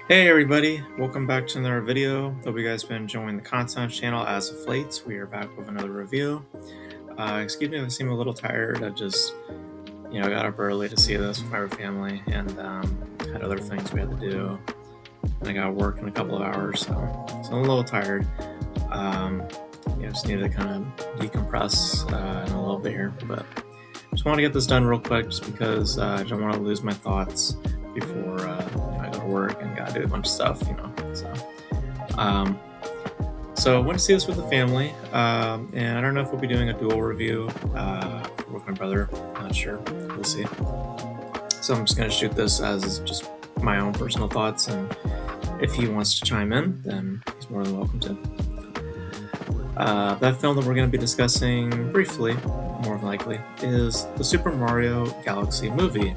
Hey everybody, welcome back to another video. Hope you guys been enjoying the content channel as of late. We are back with another review. Excuse me if I seem a little tired. I just, got up early to see this with my family and had other things we had to do. And I got work in a couple of hours, so I'm a little tired. Just needed to kind of decompress in a little bit here, but just want to get this done real quick just because I don't want to lose my thoughts before I go to work and gotta do a bunch of stuff, So I went to see this with the family, and I don't know if we'll be doing a dual review with my brother. Not sure. We'll see. So I'm just gonna shoot this as just my own personal thoughts, and if he wants to chime in, then he's more than welcome to. That film that we're going to be discussing briefly, more than likely, is the Super Mario Galaxy movie,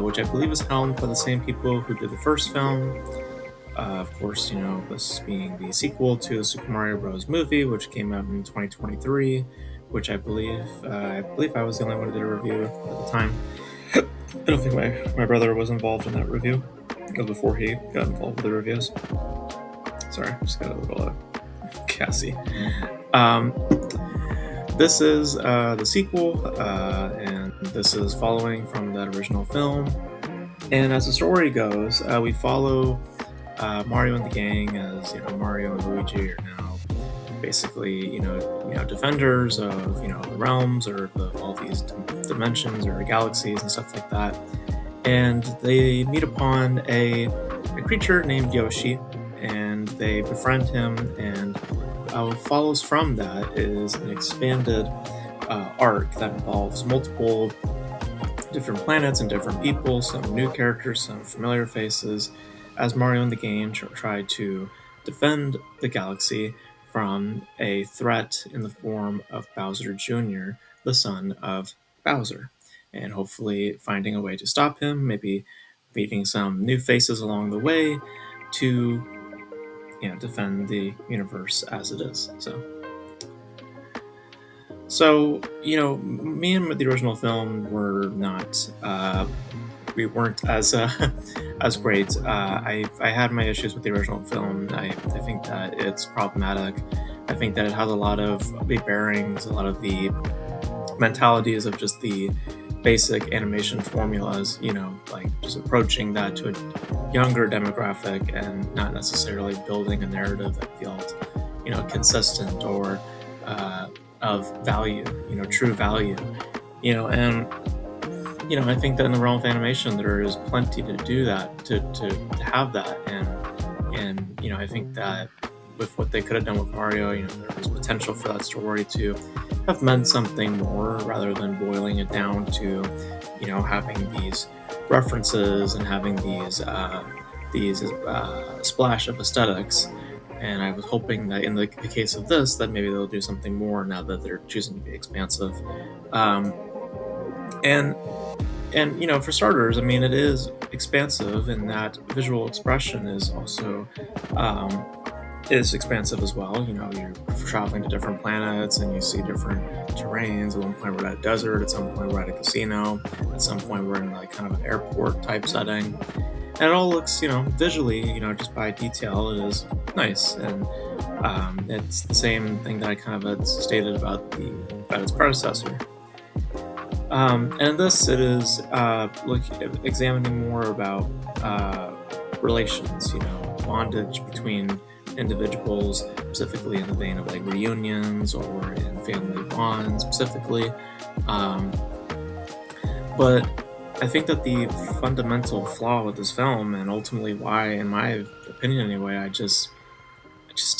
which I believe is helmed by the same people who did the first film. Of course, this being the sequel to the Super Mario Bros. Movie, which came out in 2023, which I believe I was the only one who did a review at the time. I don't think my brother was involved in that review. It was before he got involved with the reviews. Sorry, just got a little Cassie. This is the sequel, and this is following from that original film. And as the story goes, we follow Mario and the gang as Mario and Luigi are now basically defenders of the realms or all these dimensions or galaxies and stuff like that. And they meet upon a creature named Yoshi, and they befriend him, and what follows from that is an expanded arc that involves multiple different planets and different people, some new characters, some familiar faces, as Mario and the game try to defend the galaxy from a threat in the form of Bowser Jr., the son of Bowser, and hopefully finding a way to stop him, maybe meeting some new faces along the way to defend the universe as it is. So me and the original film were not, we weren't as as great. I had my issues with the original film. I think that it's problematic. I think that it has a lot of the bearings, a lot of the mentalities of just the basic animation formulas, like just approaching that to a younger demographic and not necessarily building a narrative that felt, consistent or of value, true value, and I think that in the realm of animation there is plenty to do that, to have that, and I think that with what they could have done with Mario, there was potential for that story to have meant something more rather than boiling it down to, having these references and having these splash of aesthetics. And I was hoping that in the case of this, that maybe they'll do something more now that they're choosing to be expansive. And for starters, I mean, it is expansive in that visual expression is also is expansive as well. You're traveling to different planets and you see different terrains. At one point we're at a desert, at some point we're at a casino, at some point we're in like kind of an airport type setting. And it all looks, visually, just by detail, it is nice. And it's the same thing that I kind of had stated about its predecessor. And in this, it is examining more about relations, bondage between individuals, specifically in the vein of like reunions or in family bonds specifically. But I think that the fundamental flaw with this film, and ultimately why, in my opinion anyway, I just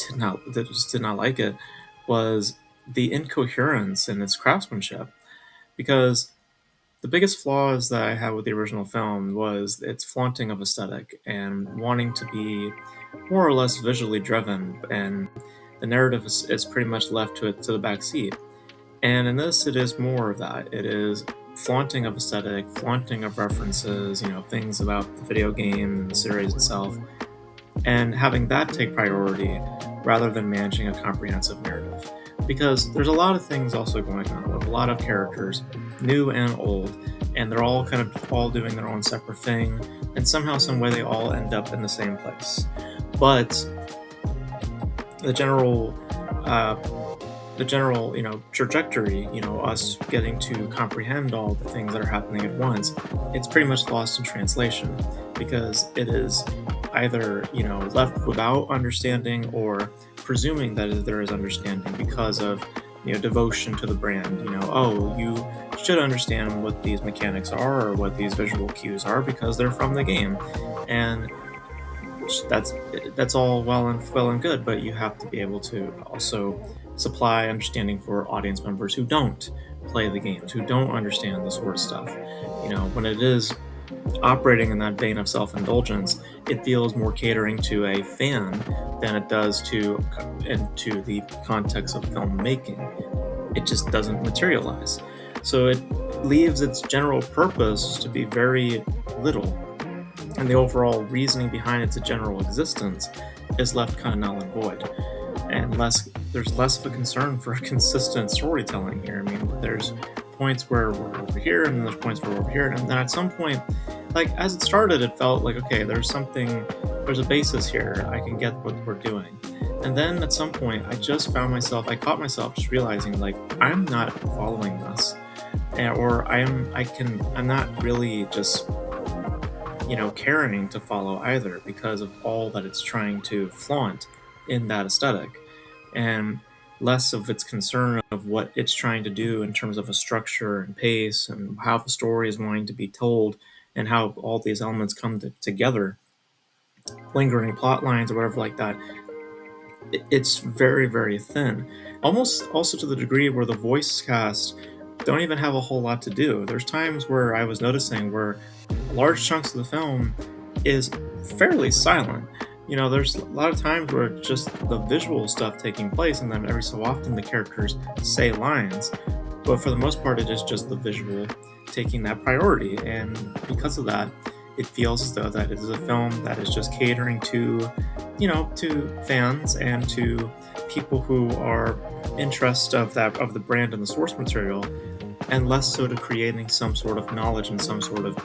did not like it, was the incoherence in its craftsmanship. Because the biggest flaws that I had with the original film was its flaunting of aesthetic and wanting to be more or less visually driven, and the narrative is pretty much left to the back seat. And in this, it is more of that. It is flaunting of aesthetic, flaunting of references, things about the video game and the series itself, and having that take priority rather than managing a comprehensive narrative. Because there's a lot of things also going on with a lot of characters, new and old, and they're all kind of all doing their own separate thing, and somehow, some way, they all end up in the same place. But the general uh, trajectory, us getting to comprehend all the things that are happening at once, it's pretty much lost in translation, because it is either left without understanding, or presuming that there is understanding because of devotion to the brand. Oh, you should understand what these mechanics are, or what these visual cues are, because they're from the game. And that's that's all well and good, but you have to be able to also supply understanding for audience members who don't play the games, who don't understand this sort of stuff. When it is operating in that vein of self-indulgence, it feels more catering to a fan than it does into the context of filmmaking. It just doesn't materialize. So it leaves its general purpose to be very little, and the overall reasoning behind its general existence is left kind of null and void. And there's less of a concern for consistent storytelling here. I mean, there's points where we're over here, and then there's points where we're over here, and then at some point, like as it started, it felt like, okay, there's a basis here. I can get what we're doing. And then at some point, I caught myself just realizing, like, I'm not following this, or I'm not really just caring to follow either, because of all that it's trying to flaunt in that aesthetic, and less of its concern of what it's trying to do in terms of a structure and pace, and how the story is going to be told, and how all these elements come together, lingering plot lines or whatever like that. It's very, very thin, almost also to the degree where the voice cast don't even have a whole lot to do. There's times where I was noticing where large chunks of the film is fairly silent. There's a lot of times where it's just the visual stuff taking place, and then every so often the characters say lines. But for the most part, it is just the visual taking that priority. And because of that, it feels as though that it is a film that is just catering to fans, and to people who are interested of the brand and the source material, and less so to creating some sort of knowledge and some sort of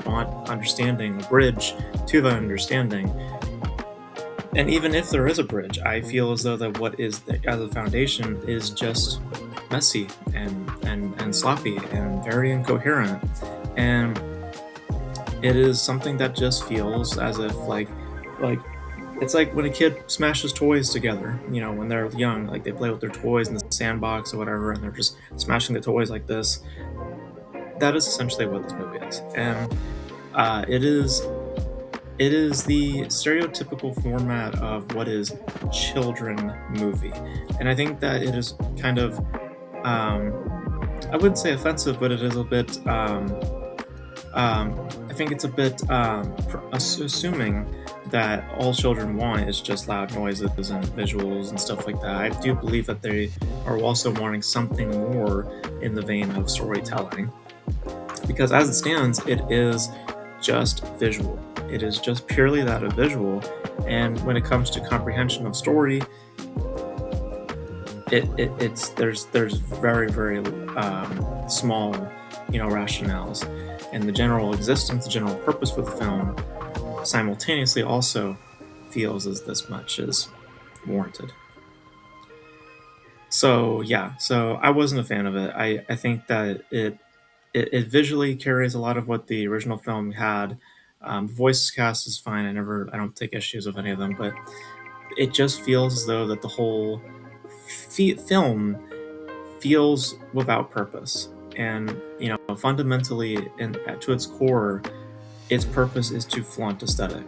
understanding, a bridge to that understanding. And even if there is a bridge, I feel as though that what is as a foundation is just messy and sloppy and very incoherent. And it is something that just feels as if like it's like when a kid smashes toys together, when they're young, like they play with their toys in the sandbox or whatever, and they're just smashing the toys like this. That is essentially what this movie is. And it is the stereotypical format of what is children movie. And I think that it is kind of, I wouldn't say offensive, but it is a bit, I think it's a bit assuming that all children want is just loud noises and visuals and stuff like that. I do believe that they are also wanting something more in the vein of storytelling, because as it stands, it is just visual. It is just purely that of visual. And when it comes to comprehension of story, there's very, very small rationales, and the general existence, the general purpose for the film simultaneously also feels as this much is warranted. So I wasn't a fan of it. I think that it visually carries a lot of what the original film had. Voice cast is fine. I don't take issues with any of them, but it just feels as though that the whole film feels without purpose. And fundamentally, and to its core, its purpose is to flaunt aesthetic.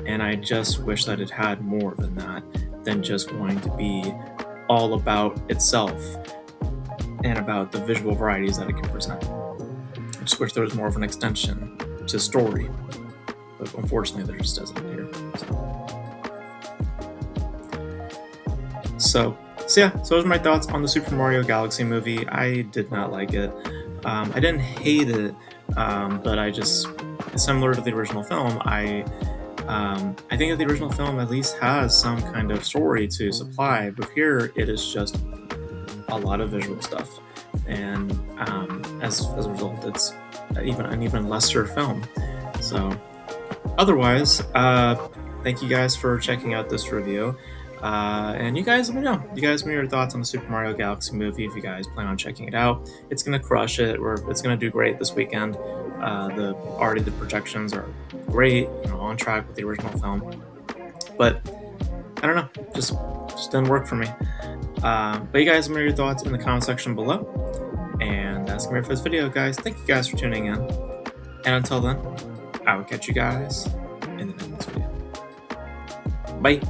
And I just wish that it had more than that, than just wanting to be all about itself and about the visual varieties that it can present. I just wish there was more of an extension to story, but unfortunately there just isn't here. So those are my thoughts on the Super Mario Galaxy movie. I did not like it. I didn't hate it, but I just, similar to the original film, I think that the original film at least has some kind of story to supply, but here it is just a lot of visual stuff, and as a result, even an even lesser film. So otherwise, thank you guys for checking out this review. And you guys let me know. You guys let me know your thoughts on the Super Mario Galaxy movie if you guys plan on checking it out. It's gonna crush it, or it's gonna do great this weekend. The projections are great, on track with the original film. But I don't know, just didn't work for me. But you guys let me know your thoughts in the comment section below. And that's gonna be it for this video, guys. Thank you guys for tuning in. And until then, I will catch you guys in the next video. Bye.